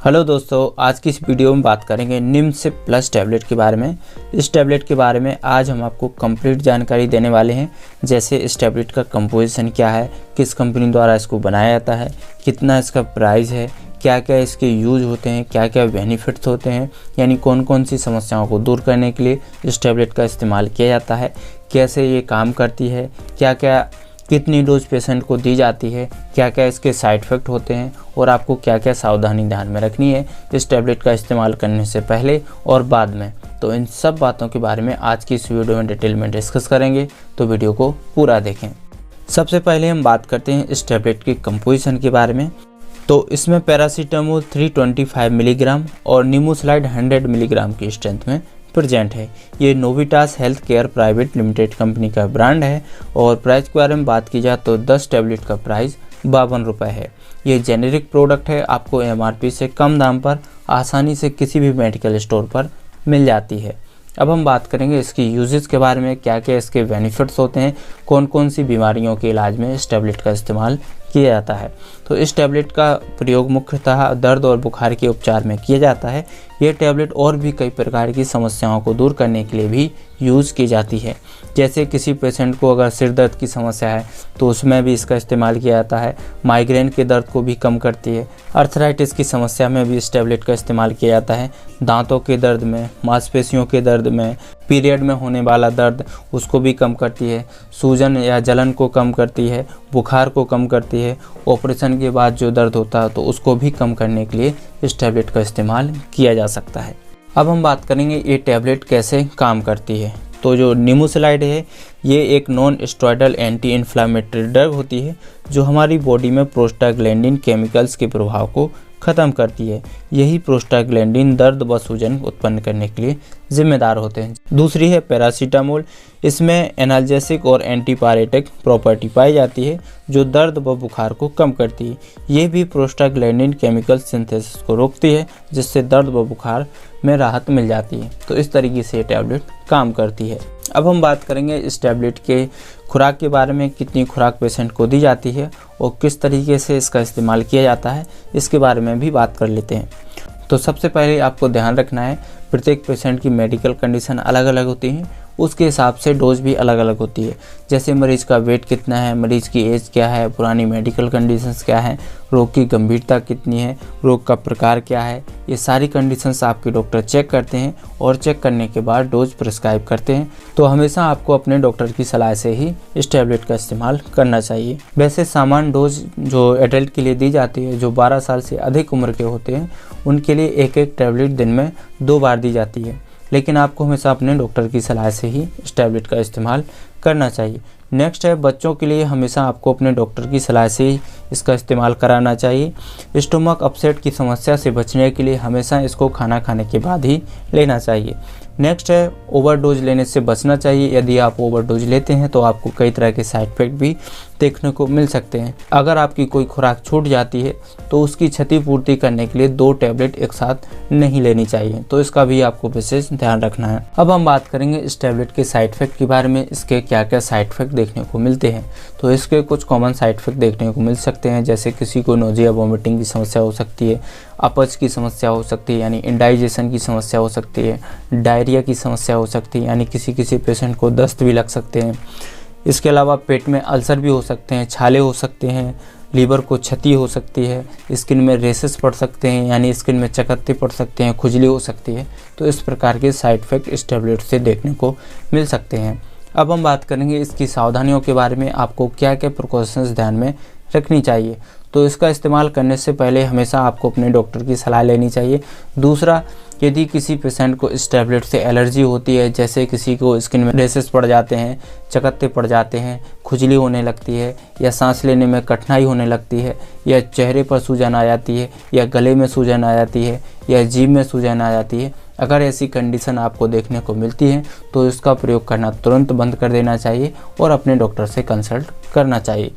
Hello दोस्तों, आज की इस वीडियो में बात करेंगे निम्सिप प्लस टैबलेट के बारे में। इस टैबलेट के बारे में आज हम आपको कंप्लीट जानकारी देने वाले हैं। जैसे इस टैबलेट का कंपोजिशन क्या है, किस कंपनी द्वारा इसको बनाया जाता है, कितना इसका प्राइस है, क्या क्या इसके यूज होते हैं, क्या क्या बेनिफिट्स होते हैं, यानी कौन कौन सी समस्याओं को दूर करने के लिए इस टैबलेट का इस्तेमाल किया जाता है, कैसे ये काम करती है, क्या क्या कितनी डोज पेशेंट को दी जाती है, क्या क्या इसके साइड इफ़ेक्ट होते हैं और आपको क्या क्या सावधानी ध्यान में रखनी है इस टैबलेट का इस्तेमाल करने से पहले और बाद में। तो इन सब बातों के बारे में आज की इस वीडियो में डिटेल में डिस्कस करेंगे, तो वीडियो को पूरा देखें। सबसे पहले हम बात करते हैं इस टैबलेट की कंपोजिशन के बारे में। तो इसमें पैरासीटामोल 325 मिलीग्राम और निमोसलाइड 100 मिलीग्राम की स्ट्रेंथ में प्रेजेंट है। ये Novitas health care private limited company का ब्रांड है और प्राइस के बारे में बात की जाए तो 10 टैबलेट का प्राइस 52 रुपये है। ये जेनेरिक प्रोडक्ट है, आपको एमआरपी से कम दाम पर आसानी से किसी भी मेडिकल स्टोर पर मिल जाती है। अब हम बात करेंगे इसकी यूजेस के बारे में, क्या क्या इसके बेनिफिट्स होते हैं, कौन कौन सी बीमारियों के इलाज में इस टैबलेट का इस्तेमाल किया जाता है। तो इस टैबलेट का प्रयोग मुख्यतः दर्द और बुखार के उपचार में किया जाता है। ये टैबलेट और भी कई प्रकार की समस्याओं को दूर करने के लिए भी यूज़ की जाती है। जैसे किसी पेशेंट को अगर सिर दर्द की समस्या है तो उसमें भी इसका इस्तेमाल किया जाता है। माइग्रेन के दर्द को भी कम करती है। अर्थराइटिस की समस्या में भी इस टैबलेट का इस्तेमाल किया जाता है। दांतों के दर्द में, मांसपेशियों के दर्द में, पीरियड में होने वाला दर्द उसको भी कम करती है। सूजन या जलन को कम करती है, बुखार को कम करती है। ऑपरेशन के बाद जो दर्द होता है तो उसको भी कम करने के लिए इस टैबलेट का इस्तेमाल किया जा सकता है। अब हम बात करेंगे ये टैबलेट कैसे काम करती है। तो जो निमोसलाइड है ये एक non steroidal anti inflammatory drug होती है जो हमारी बॉडी में प्रोस्टाग्लैंडिन केमिकल्स के प्रभाव को ख़त्म करती है। यही प्रोस्टाग्लैंडिन दर्द व सूजन उत्पन्न करने के लिए जिम्मेदार होते हैं। दूसरी है पैरासीटामोल। इसमें एनाल्जेसिक और एंटीपायरेटिक प्रॉपर्टी पाई जाती है जो दर्द व बुखार को कम करती है। ये भी प्रोस्टाग्लैंडिन केमिकल सिंथेसिस को रोकती है जिससे दर्द व बुखार में राहत मिल जाती है। तो इस तरीके से ये टैबलेट काम करती है। अब हम बात करेंगे इस टैबलेट के खुराक के बारे में, कितनी खुराक पेशेंट को दी जाती है और किस तरीके से इसका इस्तेमाल किया जाता है, इसके बारे में भी बात कर लेते हैं। तो सबसे पहले आपको ध्यान रखना है प्रत्येक पेशेंट की मेडिकल कंडीशन अलग अलग होती है, उसके हिसाब से डोज भी अलग अलग होती है। जैसे मरीज़ का वेट कितना है, मरीज़ की एज क्या है, पुरानी मेडिकल कंडीशंस क्या है, रोग की गंभीरता कितनी है, रोग का प्रकार क्या है, ये सारी कंडीशंस आपके डॉक्टर चेक करते हैं और चेक करने के बाद डोज प्रिस्क्राइब करते हैं। तो हमेशा आपको अपने डॉक्टर की सलाह से ही इस टैबलेट का इस्तेमाल करना चाहिए। वैसे सामान्य डोज जो एडल्ट के लिए दी जाती है, जो 12 साल से अधिक उम्र के होते हैं, उनके लिए एक एक टैबलेट दिन में 2 बार दी जाती है। लेकिन आपको हमेशा अपने डॉक्टर की सलाह से ही इस टैबलेट का इस्तेमाल करना चाहिए। नेक्स्ट है बच्चों के लिए हमेशा आपको अपने डॉक्टर की सलाह से ही इसका इस्तेमाल कराना चाहिए। स्टोमक अपसेट की समस्या से बचने के लिए हमेशा इसको खाना खाने के बाद ही लेना चाहिए। नेक्स्ट है ओवरडोज लेने से बचना चाहिए। यदि आप ओवरडोज लेते हैं तो आपको कई तरह के साइड इफेक्ट भी देखने को मिल सकते हैं। अगर आपकी कोई खुराक छूट जाती है तो उसकी क्षतिपूर्ति करने के लिए 2 टैबलेट एक साथ नहीं लेनी चाहिए, तो इसका भी आपको विशेष ध्यान रखना है। अब हम बात करेंगे इस टैबलेट के साइड इफेक्ट के बारे में, इसके क्या क्या साइड इफेक्ट देखने को मिलते हैं। तो इसके कुछ कॉमन साइड इफेक्ट देखने को मिल सकते हैं, जैसे किसी को नोजिया वॉमिटिंग की समस्या हो सकती है, अपच की समस्या हो सकती है यानी इंडाइजेशन की समस्या हो सकती है, डायरिया की समस्या हो सकती है यानी किसी पेशेंट को दस्त भी लग सकते हैं। इसके अलावा पेट में अल्सर भी हो सकते हैं, छाले हो सकते हैं, लीवर को क्षति हो सकती है, स्किन में रेसेस पड़ सकते हैं यानी स्किन में चकत्ते पड़ सकते हैं, खुजली हो सकती है। तो इस प्रकार के साइड इफेक्ट इस टैबलेट से देखने को मिल सकते हैं। अब हम बात करेंगे इसकी सावधानियों के बारे में, आपको क्या क्या प्रिकॉशंस ध्यान में रखनी चाहिए। तो इसका इस्तेमाल करने से पहले हमेशा आपको अपने डॉक्टर की सलाह लेनी चाहिए। दूसरा, यदि किसी पेशेंट को इस टैबलेट से एलर्जी होती है, जैसे किसी को स्किन में रेसेस पड़ जाते हैं, चकत्ते पड़ जाते हैं, खुजली होने लगती है या सांस लेने में कठिनाई होने लगती है या चेहरे पर सूजन आ जाती है या गले में सूजन आ जाती है या जीभ में सूजन आ जाती है, अगर ऐसी कंडीशन आपको देखने को मिलती है तो इसका प्रयोग करना तुरंत बंद कर देना चाहिए और अपने डॉक्टर से कंसल्ट करना चाहिए।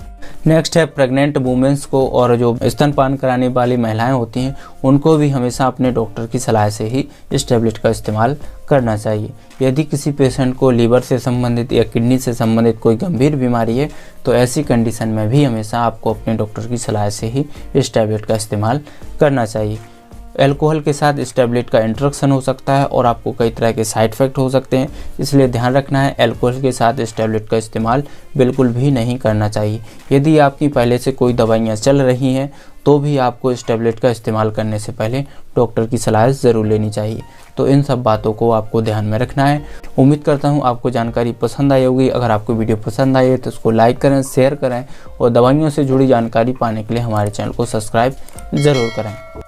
नेक्स्ट है प्रेग्नेंट वुमेन्स को और जो स्तनपान कराने वाली महिलाएं होती हैं उनको भी हमेशा अपने डॉक्टर की सलाह से ही इस टैबलेट का इस्तेमाल करना चाहिए। यदि किसी पेशेंट को लीवर से संबंधित या किडनी से संबंधित कोई गंभीर बीमारी है तो ऐसी कंडीशन में भी हमेशा आपको अपने डॉक्टर की सलाह से ही इस टैबलेट का इस्तेमाल करना चाहिए। अल्कोहल के साथ इस टैबलेट का इंटरेक्शन हो सकता है और आपको कई तरह के साइड इफ़ेक्ट हो सकते हैं, इसलिए ध्यान रखना है अल्कोहल के साथ इस टैबलेट का इस्तेमाल बिल्कुल भी नहीं करना चाहिए। यदि आपकी पहले से कोई दवाइयाँ चल रही हैं तो भी आपको इस टैबलेट का इस्तेमाल करने से पहले डॉक्टर की सलाह ज़रूर लेनी चाहिए। तो इन सब बातों को आपको ध्यान में रखना है। उम्मीद करता हूँ आपको जानकारी पसंद आई होगी। अगर आपको वीडियो पसंद आई है तो उसको लाइक करें, शेयर करें और दवाइयों से जुड़ी जानकारी पाने के लिए हमारे चैनल को सब्सक्राइब ज़रूर करें।